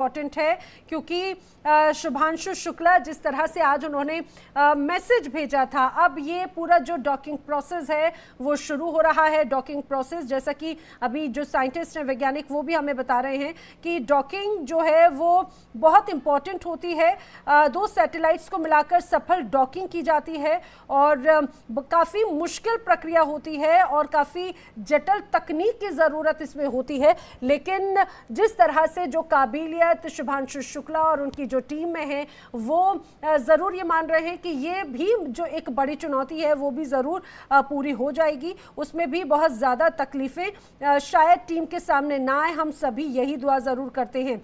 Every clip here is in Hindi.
इम्पॉर्टेंट है क्योंकि शुभांशु शुक्ला जिस तरह से आज उन्होंने मैसेज भेजा था, अब ये पूरा जो डॉकिंग प्रोसेस है वो शुरू हो रहा है। डॉकिंग प्रोसेस, जैसा कि अभी जो साइंटिस्ट हैं, वैज्ञानिक, वो भी हमें बता रहे हैं कि डॉकिंग जो है वो बहुत इंपॉर्टेंट होती है। दो सैटेलाइट्स को मिलाकर सफल डॉकिंग की जाती है और काफ़ी मुश्किल प्रक्रिया होती है और काफ़ी जटिल तकनीक की ज़रूरत इसमें होती है। लेकिन जिस तरह से जो काबिलियत शुभांशु शुक्ला और उनकी जो टीम में है, वो ज़रूर ये मान रहे हैं कि ये भी जो एक बड़ी चुनौती है वो भी ज़रूर पूरी हो जाएगी। उसमें भी बहुत ज़्यादा तकलीफ़ें शायद टीम के सामने ना आए, हम सभी यही दुआ ज़रूर करते हैं।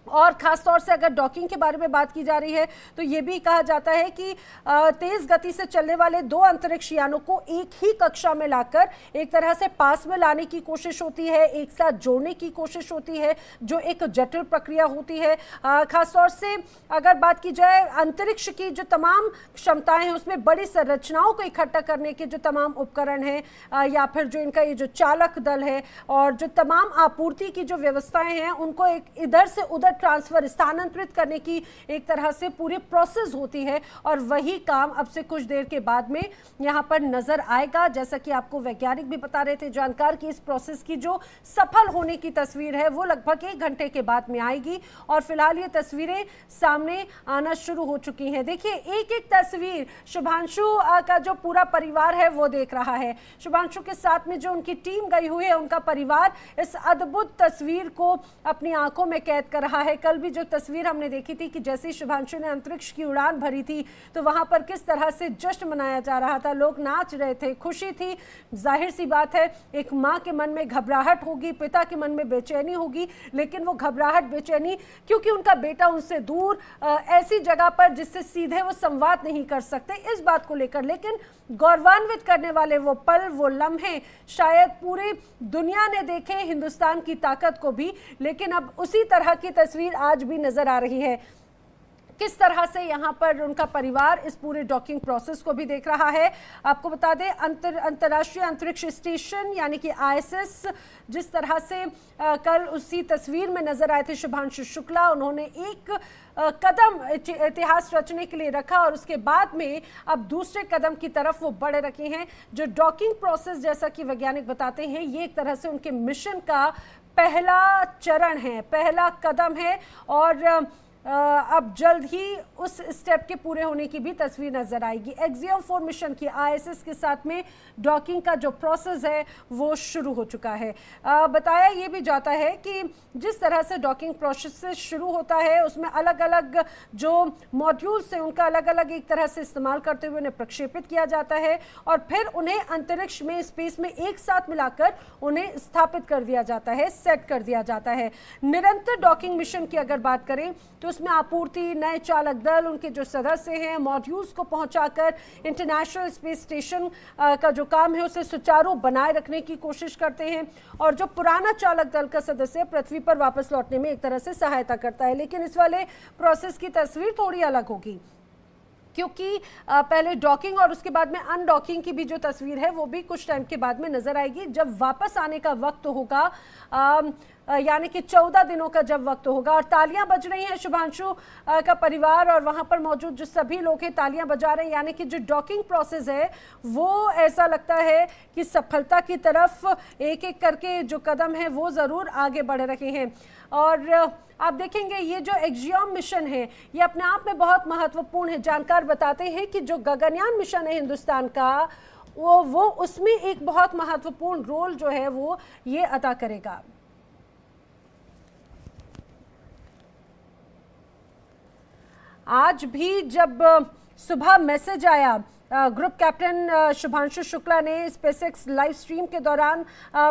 और ख़ास तौर से अगर डॉकिंग के बारे में बात की जा रही है तो ये भी कहा जाता है कि तेज़ गति से चलने वाले दो अंतरिक्ष यानों को एक ही कक्षा में लाकर एक तरह से पास में लाने की कोशिश होती है, एक साथ जोड़ने की कोशिश होती है, जो एक जटिल प्रक्रिया होती है। ख़ास तौर से अगर बात की जाए अंतरिक्ष की जो तमाम क्षमताएं हैं, उसमें बड़ी संरचनाओं को इकट्ठा करने के जो तमाम उपकरण हैं या फिर जो इनका ये जो चालक दल है और जो तमाम आपूर्ति की जो व्यवस्थाएं हैं, उनको एक इधर से उधर ट्रांसफर, स्थानांतरित करने की एक तरह से पूरी प्रोसेस होती है। और वही काम अब से कुछ देर के बाद में यहाँ पर नजर आएगा। जैसा कि आपको वैज्ञानिक भी बता रहे थे, जानकार, की इस प्रोसेस की जो सफल होने की तस्वीर है वो लगभग 1 घंटे के बाद में आएगी और फिलहाल ये तस्वीरें सामने आना शुरू हो चुकी हैं। देखिए, एक एक तस्वीर शुभांशु का जो पूरा परिवार है वो देख रहा है। शुभांशु के साथ में जो उनकी टीम गई हुई है, उनका परिवार इस अद्भुत तस्वीर को अपनी आंखों में कैद कर रहा है। कल भी जो तस्वीर हमने देखी थी कि जैसे शुभांशु ने अंतरिक्ष की उड़ान भरी थी तो वहां पर किस तरह से जश्न मनाया जा रहा था, लोग नाच रहे थे, खुशी थी। जाहिर सी बात है, एक माँ के मन में घबराहट होगी, पिता के मन में बेचैनी होगी, लेकिन वो घबराहट, बेचैनी क्योंकि उनका बेटा उनसे दूर ऐसी जगह पर जिससे सीधे वो संवाद नहीं कर सकते, इस बात को लेकर। लेकिन गौरवान्वित करने वाले वो पल, वो लम्हे शायद पूरी दुनिया ने देखे, हिंदुस्तान की ताकत को भी। लेकिन अब उसी तरह की तस्वीर आज भी नजर आ रही है, किस तरह से यहाँ पर उनका परिवार इस पूरे डॉकिंग प्रोसेस को भी देख रहा है। आपको बता दें, अंतर्राष्ट्रीय अंतरिक्ष स्टेशन यानी कि ISS, जिस तरह से कल उसी तस्वीर में नजर आए थे शुभांशु शुक्ला, उन्होंने एक कदम इतिहास रचने के लिए रखा और उसके बाद में अब दूसरे कदम की तरफ वो बढ़ रखे हैं। जो डॉकिंग प्रोसेस, जैसा कि वैज्ञानिक बताते हैं, ये एक तरह से उनके मिशन का पहला चरण है, पहला कदम है और अब जल्द ही उस स्टेप के पूरे होने की भी तस्वीर नजर आएगी। एक्सियम 4 मिशन की ISS के साथ में डॉकिंग का जो प्रोसेस है वो शुरू हो चुका है। बताया ये भी जाता है कि जिस तरह से डॉकिंग प्रोसेस शुरू होता है, उसमें अलग अलग जो मॉड्यूल्स हैं उनका अलग अलग एक तरह से इस्तेमाल करते हुए उन्हें प्रक्षेपित किया जाता है और फिर उन्हें अंतरिक्ष में, स्पेस में एक साथ मिलाकर उन्हें स्थापित कर दिया जाता है, सेट कर दिया जाता है। निरंतर डॉकिंग मिशन की अगर बात करें तो उसमें आपूर्ति, नए चालक दल, उनके जो सदस्य हैं, मॉड्यूल्स को पहुंचाकर इंटरनेशनल स्पेस स्टेशन का जो काम है उसे सुचारू बनाए रखने की कोशिश करते हैं और जो पुराना चालक दल का सदस्य पृथ्वी पर वापस लौटने में एक तरह से सहायता करता है। लेकिन इस वाले प्रोसेस की तस्वीर थोड़ी अलग होगी क्योंकि पहले डॉकिंग और उसके बाद में अनडॉकिंग की भी जो तस्वीर है वो भी कुछ टाइम के बाद में नजर आएगी। जब वापस आने का वक्त होगा, यानी कि 14 दिनों का जब वक्त होगा और तालियां बज रही हैं, शुभांशु का परिवार और वहां पर मौजूद जो सभी लोग हैं तालियां बजा रहे हैं, यानी कि जो डॉकिंग प्रोसेस है वो ऐसा लगता है कि सफलता की तरफ एक एक करके जो कदम है वो ज़रूर आगे बढ़ रहे हैं। और आप देखेंगे ये जो एक्सियम मिशन है ये अपने आप में बहुत महत्वपूर्ण है। जानकार बताते हैं कि जो गगनयान मिशन है हिंदुस्तान का, वो उसमें एक बहुत महत्वपूर्ण रोल जो है वो ये अदा करेगा। आज भी जब सुबह मैसेज आया, ग्रुप कैप्टन शुभांशु शुक्ला ने स्पेसएक्स लाइव स्ट्रीम के दौरान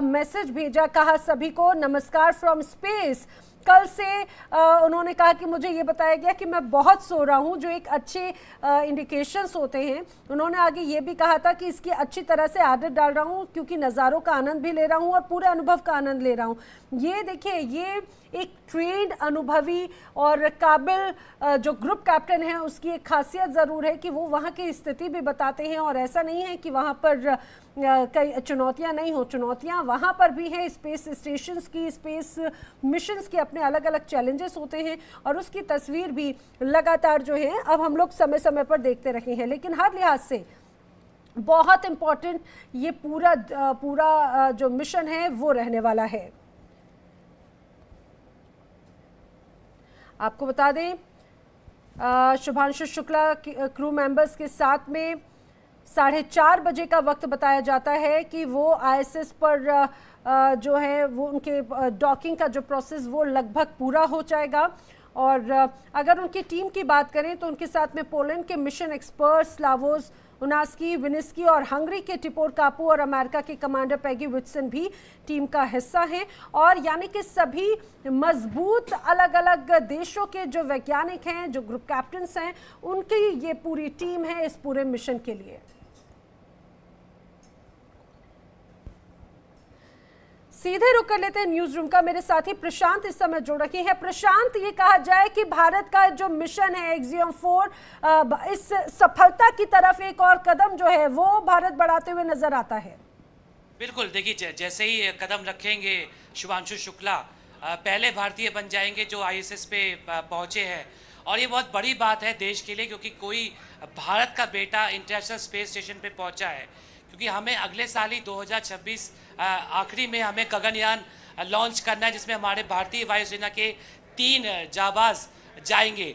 मैसेज भेजा, कहा सभी को नमस्कार फ्रॉम स्पेस। कल से उन्होंने कहा कि मुझे ये बताया गया कि मैं बहुत सो रहा हूँ, जो एक अच्छे इंडिकेशंस होते हैं। उन्होंने आगे ये भी कहा था कि इसकी अच्छी तरह से आदत डाल रहा हूँ क्योंकि नज़ारों का आनंद भी ले रहा हूँ और पूरे अनुभव का आनंद ले रहा हूँ। ये देखिए, ये एक ट्रेंड, अनुभवी और काबिल जो ग्रुप कैप्टन है उसकी एक खासियत ज़रूर है कि वो वहाँ की स्थिति भी बताते हैं और ऐसा नहीं है कि वहाँ पर कई चुनौतियां नहीं हो, चुनौतियां वहां पर भी हैं। स्पेस स्टेशंस की, स्पेस मिशंस के अपने अलग अलग चैलेंजेस होते हैं और उसकी तस्वीर भी लगातार जो है अब हम लोग समय समय पर देखते रहे हैं। लेकिन हर लिहाज से बहुत इंपॉर्टेंट ये पूरा जो मिशन है वो रहने वाला है। आपको बता दें शुभांशु शुक्ला क्रू मेंबर्स के साथ में 4:30 बजे का वक्त बताया जाता है कि वो आईएसएस पर जो है वो उनके डॉकिंग का जो प्रोसेस वो लगभग पूरा हो जाएगा। और अगर उनकी टीम की बात करें तो उनके साथ में पोलैंड के मिशन एक्सपर्ट्स स्लावोस उनास्की, विनिस्की और हंगरी के टिपोर कापू और अमेरिका के कमांडर पैगी विट्सन भी टीम का हिस्सा हैं। और यानी कि सभी मजबूत अलग अलग देशों के जो वैज्ञानिक हैं, जो ग्रुप कैप्टन्स हैं, उनकी ये पूरी टीम है इस पूरे मिशन के लिए। सीधे रुक कर लेते हैं न्यूज रूम का। मेरे साथी प्रशांत इस समय जुड़ रहे हैं। प्रशांत, ये कहा जाए कि भारत का जो मिशन है एक्सियम 4 इस सफलता की तरफ एक और कदम जो है वो भारत बढ़ाते हुए नजर आता है। बिल्कुल, देखिए जैसे ही कदम रखेंगे शुभांशु शुक्ला पहले भारतीय बन जाएंगे जो आईएसएस पे पहुंचे हैं। और ये बहुत बड़ी बात है देश के लिए, क्योंकि कोई भारत का बेटा इंटरनेशनल स्पेस स्टेशन पे पहुंचा है। क्योंकि हमें अगले साल ही 2026 आखिरी में हमें गगनयान लॉन्च करना है, जिसमें हमारे भारतीय वायुसेना के 3 जाबाज जाएंगे।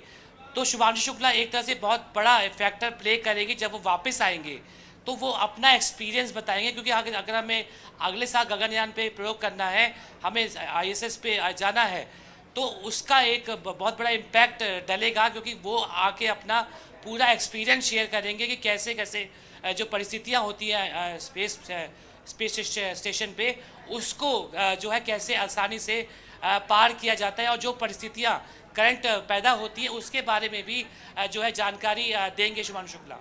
तो शुभांशु शुक्ला एक तरह से बहुत बड़ा फैक्टर प्ले करेंगे। जब वो वापस आएंगे तो वो अपना एक्सपीरियंस बताएंगे, क्योंकि अगर हमें अगले साल गगनयान पे प्रयोग करना है, हमें आईएसएस पे जाना है, तो उसका एक बहुत बड़ा इम्पैक्ट डलेगा। क्योंकि वो आके अपना पूरा एक्सपीरियंस शेयर करेंगे कि कैसे कैसे जो परिस्थितियाँ होती हैं स्पेस स्टेशन पे, उसको जो है कैसे आसानी से पार किया जाता है, और जो परिस्थितियाँ करंट पैदा होती है उसके बारे में भी जो है जानकारी देंगे शुभांशु शुक्ला।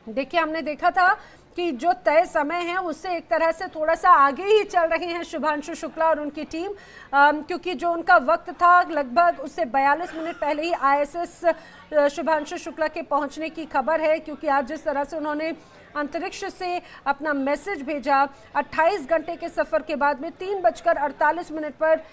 देखिए, हमने देखा था कि जो तय समय है उससे एक तरह से थोड़ा सा आगे ही चल रहे हैं शुभांशु शुक्ला और उनकी टीम, क्योंकि जो उनका वक्त था लगभग उससे 42 मिनट पहले ही आईएसएस शुभांशु शुक्ला के पहुंचने की खबर है। क्योंकि आज जिस तरह से उन्होंने अंतरिक्ष से अपना मैसेज भेजा, 28 घंटे के सफ़र के बाद में 3:48 पर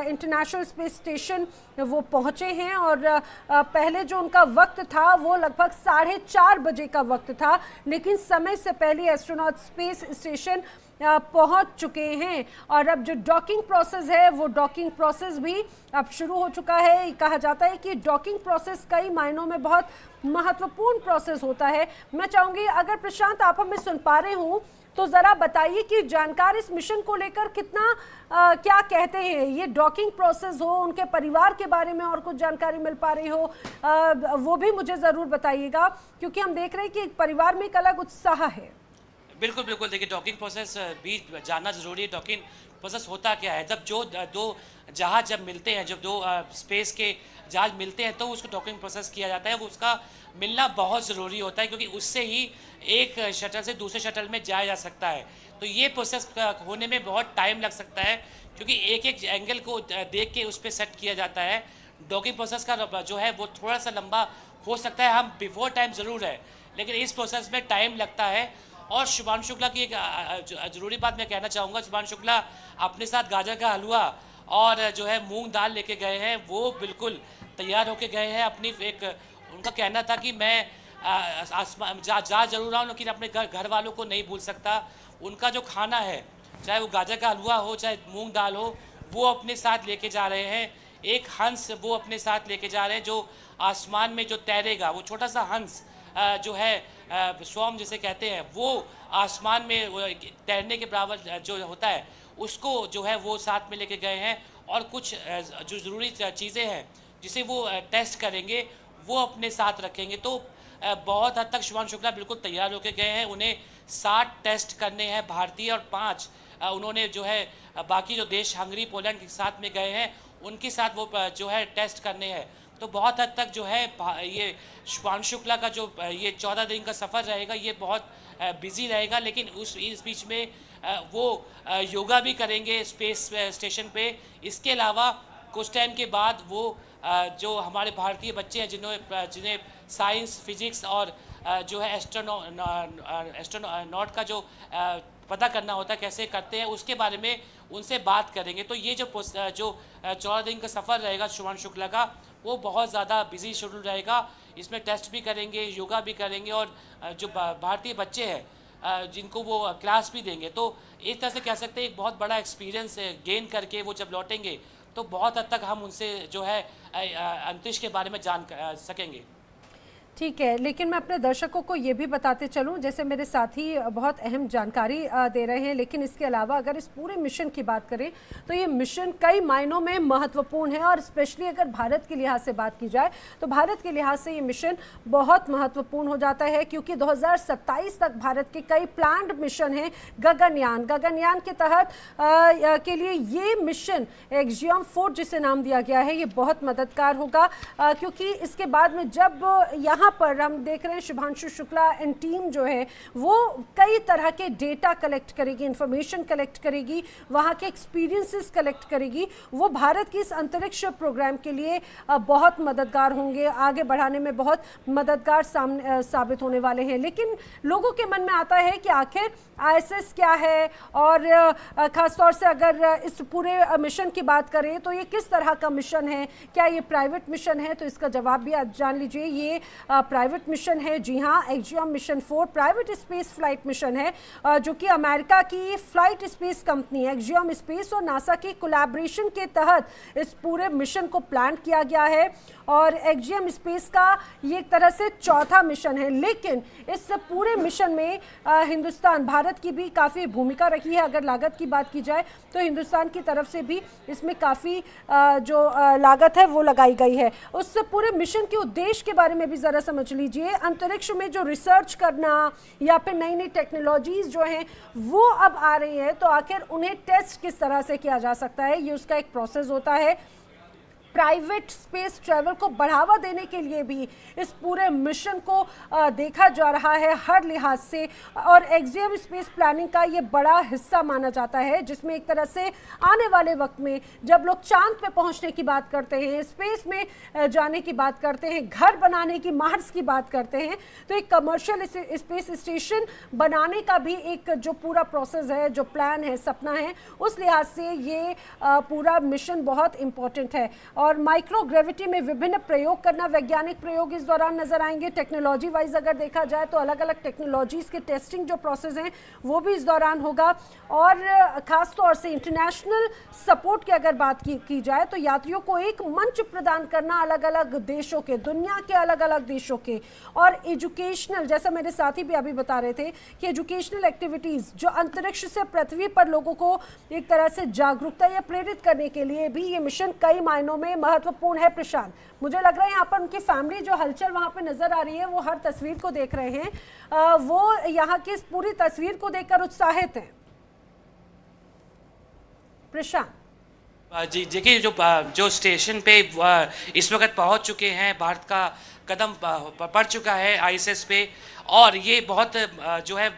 इंटरनेशनल स्पेस स्टेशन वो पहुंचे हैं। और पहले जो उनका वक्त था वो लगभग 4:30 बजे का वक्त था, लेकिन समय से पहले एस्ट्रोनॉट स्पेस स्टेशन पहुंच चुके हैं। और अब जो डॉकिंग प्रोसेस है वो डॉकिंग प्रोसेस भी अब शुरू हो चुका है। कहा जाता है कि डॉकिंग प्रोसेस कई मायनों में बहुत महत्वपूर्ण प्रोसेस होता है। मैं चाहूंगी अगर प्रशांत आप हमें सुन पा रहे हो तो जरा बताइए कि जानकार इस मिशन को लेकर कितना क्या कहते हैं। ये डॉकिंग प्रोसेस हो, उनके परिवार के बारे में और कुछ जानकारी मिल पा रही हो वो भी मुझे ज़रूर बताइएगा, क्योंकि हम देख रहे हैं कि परिवार में एक अलग उत्साह है। बिल्कुल बिल्कुल, देखिए डॉकिंग प्रोसेस भी जानना ज़रूरी है। डॉकिंग प्रोसेस होता क्या है, जब जो दो जहाज जब मिलते हैं, जब दो स्पेस के जहाज मिलते हैं तो उसको डॉकिंग प्रोसेस किया जाता है। वो उसका मिलना बहुत ज़रूरी होता है, क्योंकि उससे ही एक शटल से दूसरे शटल में जाया जा सकता है। तो ये प्रोसेस होने में बहुत टाइम लग सकता है, क्योंकि एक एक एंगल को देख के उस पर सेट किया जाता है। डॉकिंग प्रोसेस का जो है वो थोड़ा सा लंबा हो सकता है, हम बिफोर टाइम ज़रूर है, लेकिन इस प्रोसेस में टाइम लगता है। और शुभांशु शुक्ला की एक ज़रूरी बात मैं कहना चाहूँगा, शुभांशु शुक्ला अपने साथ गाजर का हलवा और जो है मूंग दाल लेके गए हैं। वो बिल्कुल तैयार होके गए हैं। अपनी एक उनका कहना था कि मैं आसमान जा जरूर रहा हूँ, लेकिन अपने घर वालों को नहीं भूल सकता। उनका जो खाना है, चाहे वो गाजर का हलवा हो चाहे मूंग दाल हो, वो अपने साथ लेके जा रहे हैं। एक हंस वो अपने साथ लेके जा रहे हैं जो आसमान में जो तैरेगा। वो छोटा सा हंस जो है स्वम जिसे कहते हैं, वो आसमान में तैरने के बराबर जो होता है उसको जो है वो साथ में लेके गए हैं। और कुछ जो ज़रूरी चीज़ें हैं जिसे वो टेस्ट करेंगे वो अपने साथ रखेंगे। तो बहुत हद तक शुभांशु शुक्ला बिल्कुल तैयार होकर गए हैं। उन्हें 60 टेस्ट करने हैं भारतीय, और 5 उन्होंने जो है बाकी जो देश हंगरी पोलैंड के साथ में गए हैं उनके साथ वो जो है टेस्ट करने हैं। तो बहुत हद तक जो है ये शुभांशु शुक्ला का जो ये 14 दिन का सफ़र रहेगा ये बहुत बिजी रहेगा। लेकिन इस बीच में वो योगा भी करेंगे स्पेस स्टेशन पे। इसके अलावा कुछ टाइम के बाद वो जो हमारे भारतीय बच्चे हैं जिन्हें साइंस, फिजिक्स और जो है एस्ट्रोनॉट का जो पता करना होता है कैसे करते हैं, उसके बारे में उनसे बात करेंगे। तो ये जो 14 दिन का सफ़र रहेगा शुभांशु शुक्ला का, वो बहुत ज़्यादा बिजी शेड्यूल रहेगा। इसमें टेस्ट भी करेंगे, योगा भी करेंगे, और जो भारतीय बच्चे हैं जिनको वो क्लास भी देंगे। तो इस तरह से कह सकते हैं एक बहुत बड़ा एक्सपीरियंस गेन करके वो जब लौटेंगे तो बहुत हद तक हम उनसे जो है अंतरिक्ष के बारे में जान सकेंगे। ठीक है, लेकिन मैं अपने दर्शकों को ये भी बताते चलूं, जैसे मेरे साथी बहुत अहम जानकारी दे रहे हैं, लेकिन इसके अलावा अगर इस पूरे मिशन की बात करें तो ये मिशन कई मायनों में महत्वपूर्ण है, और स्पेशली अगर भारत के लिहाज से बात की जाए तो भारत के लिहाज से ये मिशन बहुत महत्वपूर्ण हो जाता है, क्योंकि 2027 तक भारत के कई प्लान्ड मिशन हैं। गगनयान के तहत के लिए ये मिशन एक्जियम-4 जिसे नाम दिया गया है, ये बहुत मददगार होगा, क्योंकि इसके बाद में जब यहाँ पर हम देख रहे हैं शुभांशु शुक्ला एंड टीम जो है वो कई तरह के डेटा कलेक्ट करेगी, इंफॉर्मेशन कलेक्ट करेगी, वहाँ के एक्सपीरियंसेस कलेक्ट करेगी। वो भारत की इस अंतरिक्ष प्रोग्राम के लिए बहुत मददगार होंगे, आगे बढ़ाने में बहुत मददगार साबित होने वाले हैं। लेकिन लोगों के मन में आता है कि आखिर ISS क्या है, और ख़ासतौर से अगर इस पूरे मिशन की बात करें तो ये किस तरह का मिशन है, क्या ये प्राइवेट मिशन है? तो इसका जवाब भी आज जान लीजिए। ये प्राइवेट मिशन है, जी हाँ, axiom mission 4 private space flight mission है, जो कि अमेरिका की flight space company axiom space और नासा की कोलैबोरेशन के तहत इस पूरे मिशन को प्लान किया गया है। और एक्जियम स्पेस का ये एक तरह से चौथा मिशन है, लेकिन इस पूरे मिशन में हिंदुस्तान, भारत की भी काफ़ी भूमिका रही है। अगर लागत की बात की जाए तो हिंदुस्तान की तरफ से भी इसमें काफ़ी जो लागत है वो लगाई गई है। उस पूरे मिशन के उद्देश्य के बारे में भी ज़रा समझ लीजिए। अंतरिक्ष में जो रिसर्च करना या फिर नई नई टेक्नोलॉजीज़ जो हैं वो अब आ रही है, तो आखिर उन्हें टेस्ट किस तरह से किया जा सकता है, ये उसका एक प्रोसेस होता है। प्राइवेट स्पेस ट्रैवल को बढ़ावा देने के लिए भी इस पूरे मिशन को देखा जा रहा है हर लिहाज से, और एक्जियम स्पेस प्लानिंग का ये बड़ा हिस्सा माना जाता है, जिसमें एक तरह से आने वाले वक्त में जब लोग चांद पे पहुंचने की बात करते हैं, स्पेस में जाने की बात करते हैं, घर बनाने की, मार्स की बात करते हैं, तो एक कमर्शियल स्पेस स्टेशन बनाने का भी एक जो पूरा प्रोसेस है, जो प्लान है, सपना है, उस लिहाज से ये पूरा मिशन बहुत इंपॉर्टेंट है। और माइक्रोग्रेविटी में विभिन्न प्रयोग करना, वैज्ञानिक प्रयोग इस दौरान नजर आएंगे। टेक्नोलॉजी वाइज अगर देखा जाए तो अलग अलग टेक्नोलॉजीज के टेस्टिंग जो प्रोसेस हैं वो भी इस दौरान होगा। और खास तौर से इंटरनेशनल सपोर्ट की अगर बात की जाए तो यात्रियों को एक मंच प्रदान करना अलग अलग देशों के, दुनिया के अलग अलग देशों के, और एजुकेशनल, जैसा मेरे साथी भी अभी बता रहे थे कि एजुकेशनल एक्टिविटीज जो अंतरिक्ष से पृथ्वी पर लोगों को एक तरह से जागरूकता या प्रेरित करने के लिए भी ये मिशन कई मायनों में महत्वपूर्ण है। प्रशांत, मुझे लग रहा है यहाँ पर उनकी फैमिली जो हलचल वहाँ पे नजर आ रही है, वो हर तस्वीर को देख रहे हैं, वो यहाँ की इस पूरी तस्वीर को देखकर उत्साहित हैं। प्रशांत जी देखिए, जो स्टेशन पे इस वक्त पहुंच चुके हैं, भारत का कदम पड़ चुका है ISS पे, और ये बहुत जो है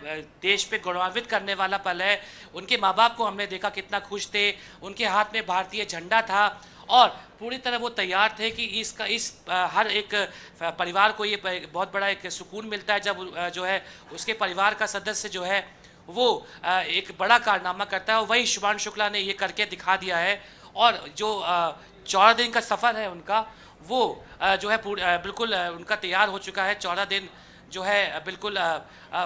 देश पे गौरवान्वित करने वाला पल है। उनके माँ बाप को हमने देखा कितना खुश थे, उनके हाथ में भारतीय झंडा था, और पूरी तरह वो तैयार थे कि हर एक परिवार को ये बहुत बड़ा एक सुकून मिलता है जब जो है उसके परिवार का सदस्य जो है वो एक बड़ा कारनामा करता है, और वही शुभांशु शुक्ला ने ये करके दिखा दिया है। और जो 14 दिन का सफ़र है उनका, वो जो है बिल्कुल उनका तैयार हो चुका है। 14 दिन जो है बिल्कुल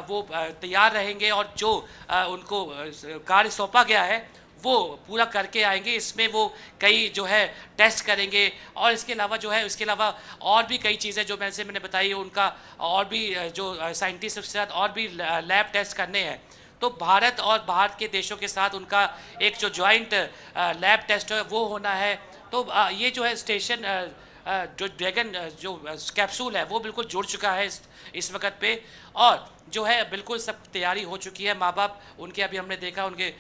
वो तैयार रहेंगे, और जो उनको कार्य सौंपा गया है वो पूरा करके आएंगे। इसमें वो कई जो है टेस्ट करेंगे, और इसके अलावा जो है, इसके अलावा और भी कई चीज़ें जो मैंने बताई, उनका और भी जो साइंटिस्ट के साथ और भी लैब टेस्ट करने हैं। तो भारत और बाहर के देशों के साथ उनका एक जो जॉइंट लैब टेस्ट है वो होना है। तो ये जो है स्टेशन जो ड्रैगन जो कैप्सूल है वो बिल्कुल जुड़ चुका है इस वक्त पे, और जो है बिल्कुल सब तैयारी हो चुकी है। माँ बाप उनके, अभी हमने देखा उनके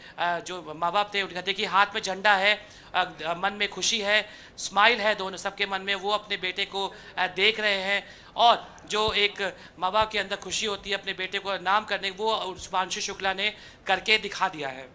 जो माँ बाप थे उनका देखिए हाथ में झंडा है, मन में खुशी है, स्माइल है दोनों सबके मन में, वो अपने बेटे को देख रहे हैं। और जो एक माँ बाप के अंदर खुशी होती है अपने बेटे को नाम करने, वो शुभांशु शुक्ला ने करके दिखा दिया है।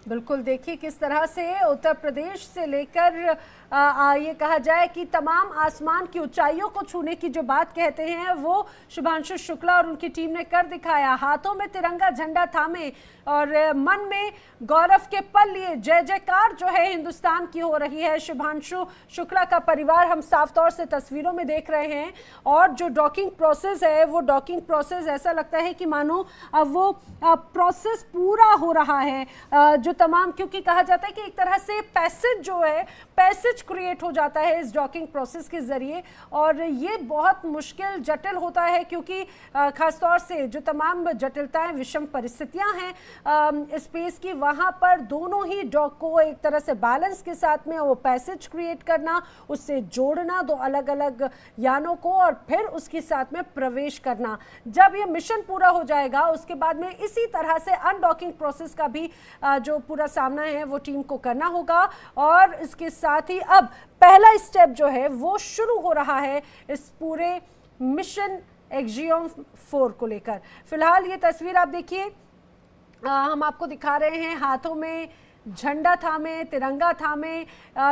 बिल्कुल, देखिए किस तरह से उत्तर प्रदेश से लेकर ये कहा जाए कि तमाम आसमान की ऊंचाइयों को छूने की जो बात कहते हैं वो शुभांशु शुक्ला और उनकी टीम ने कर दिखाया। हाथों में तिरंगा झंडा थामे और मन में गौरव के पल लिए जय जयकार जो है हिंदुस्तान की हो रही है। शुभांशु शुक्ला का परिवार हम साफ तौर से तस्वीरों में देख रहे हैं और जो डॉकिंग प्रोसेस है वो डॉकिंग प्रोसेस ऐसा लगता है कि मानो वो प्रोसेस पूरा हो रहा है। जो तमाम, क्योंकि कहा जाता है कि एक तरह से पैसेज जो है पैसेज क्रिएट हो जाता है इस डॉकिंग प्रोसेस के जरिए और ये बहुत मुश्किल जटिल होता है क्योंकि खासतौर से जो तमाम जटिलताएं विषम परिस्थितियां हैं स्पेस की, वहां पर दोनों ही डॉक को एक तरह से बैलेंस के साथ में वो पैसेज क्रिएट करना, उससे जोड़ना दो अलग अलग यानों को और फिर उसके साथ में प्रवेश करना। जब ये मिशन पूरा हो जाएगा उसके बाद में इसी तरह से अनडॉकिंग प्रोसेस का भी जो पूरा सामना है वो टीम को करना होगा और इसके साथ ही अब पहला स्टेप जो है वो शुरू हो रहा है इस पूरे मिशन एक्जियोम 4 को लेकर। फिलहाल ये तस्वीर आप देखिए, हम आपको दिखा रहे हैं हाथों में झंडा थामे, तिरंगा थामे,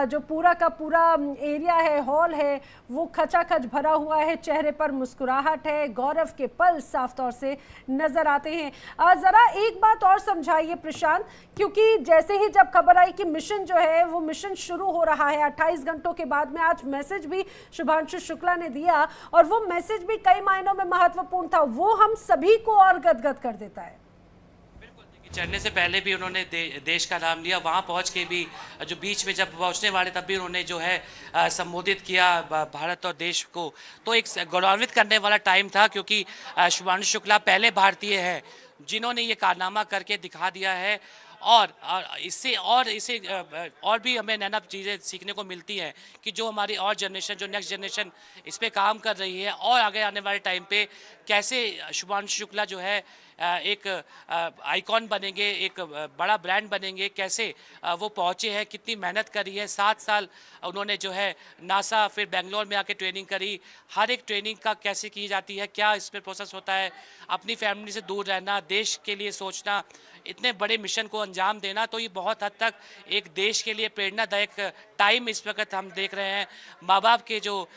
जो पूरा का पूरा एरिया है, हॉल है, वो खचाखच भरा हुआ है, चेहरे पर मुस्कुराहट है, गौरव के पल साफ तौर से नजर आते हैं। जरा एक बात और समझाइए प्रशांत, क्योंकि जैसे ही जब खबर आई कि मिशन जो है वो मिशन शुरू हो रहा है 28 घंटों के बाद में, आज मैसेज भी शुभांशु शुक्ला ने दिया और वो मैसेज भी कई मायनों में महत्वपूर्ण था, वो हम सभी को और गदगद कर देता है। चढ़ने से पहले भी उन्होंने देश का नाम लिया, वहाँ पहुँच के भी जो बीच में जब पहुँचने वाले तब भी उन्होंने जो है संबोधित किया भारत और देश को। तो एक गौरवान्वित करने वाला टाइम था क्योंकि शुभांशु शुक्ला पहले भारतीय हैं जिन्होंने ये कारनामा करके दिखा दिया है और इससे और भी हमें नैना चीज़ें सीखने को मिलती हैं कि जो हमारी और जनरेशन, जो नेक्स्ट जनरेशन इस पे काम कर रही है और आगे आने वाले टाइम पे कैसे शुभांशु शुक्ला जो है एक आइकॉन बनेंगे, एक बड़ा ब्रांड बनेंगे, कैसे वो पहुँचे हैं, कितनी मेहनत करी है। 7 साल उन्होंने जो है नासा फिर बेंगलोर में आके ट्रेनिंग करी, हर एक ट्रेनिंग का कैसे की जाती है, क्या इसमें प्रोसेस होता है, अपनी फैमिली से दूर रहना, देश के लिए सोचना, इतने बड़े मिशन को अंजाम देना। तो ये बहुत हद तक एक देश के लिए प्रेरणादायक टाइम इस वक्त हम देख रहे हैं। माँ बाप के जो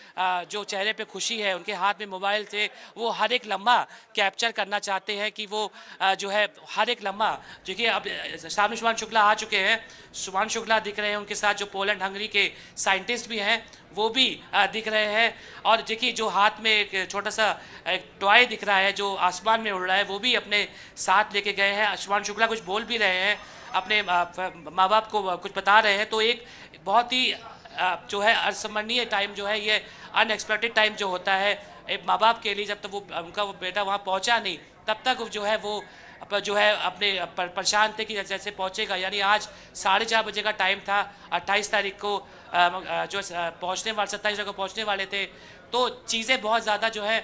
चेहरे पे खुशी है, उनके हाथ में मोबाइल से वो हर एक लम्हा कैप्चर करना चाहते हैं कि वो जो है हर एक लम्हा, देखिए अब सामने शुभांशु शुक्ला आ चुके हैं, शुभांशु शुक्ला दिख रहे हैं, उनके साथ जो पोलैंड हंगरी के साइंटिस्ट भी हैं वो भी दिख रहे हैं और देखिए जो हाथ में एक छोटा सा एक टॉय दिख रहा है जो आसमान में उड़ रहा है वो भी अपने साथ लेके गए हैं। शुभांशु शुक्ला कुछ बोल भी रहे हैं, अपने माँ बाप को कुछ बता रहे हैं। तो एक बहुत ही जो है असमरणीय टाइम जो है, ये अनएक्सपेक्टेड टाइम जो होता है एक माँ बाप के लिए, जब तक वो उनका वो बेटा वहाँ पहुँचा नहीं तब तक जो है वो जो है अपने परेशान थे कि जैसे पहुँचेगा। यानी आज 4:30 बजे का टाइम था, 28 तारीख को जो पहुँचने वाले 27 को पहुँचने वाले थे। तो चीज़ें बहुत ज़्यादा जो है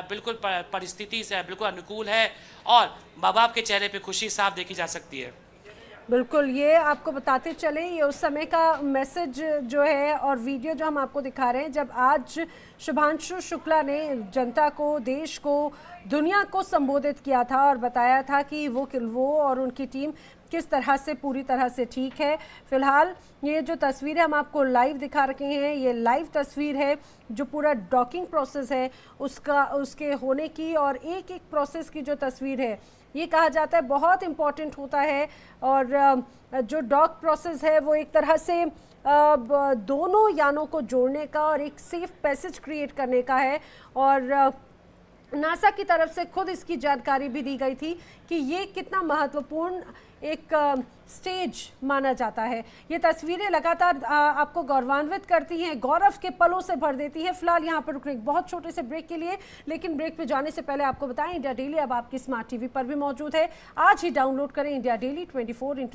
बिल्कुल परिस्थिति से बिल्कुल अनुकूल है और माँ बाप के चेहरे पे खुशी साफ देखी जा सकती है। बिल्कुल, ये आपको बताते चले, ये उस समय का मैसेज जो है और वीडियो जो हम आपको दिखा रहे हैं जब आज शुभांशु शुक्ला ने जनता को, देश को, दुनिया को संबोधित किया था और बताया था कि वो और उनकी टीम किस तरह से पूरी तरह से ठीक है। फिलहाल ये जो तस्वीरें हम आपको लाइव दिखा रखे हैं, ये लाइव तस्वीर है जो पूरा डॉकिंग प्रोसेस है उसके होने की और एक एक प्रोसेस की जो तस्वीर है, ये कहा जाता है बहुत इम्पॉर्टेंट होता है। और जो डॉक प्रोसेस है वो एक तरह से दोनों यानों को जोड़ने का और एक सेफ पैसेज क्रिएट करने का है और नासा की तरफ से खुद इसकी जानकारी भी दी गई थी कि ये कितना महत्वपूर्ण एक स्टेज माना जाता है। ये तस्वीरें लगातार आपको गौरवान्वित करती हैं, गौरव के पलों से भर देती हैं। फिलहाल यहाँ पर रुकने बहुत छोटे से ब्रेक के लिए, लेकिन ब्रेक पे जाने से पहले आपको बताएं इंडिया डेली अब आपकी स्मार्ट टीवी पर भी मौजूद है। आज ही डाउनलोड करें इंडिया डेली 24x7।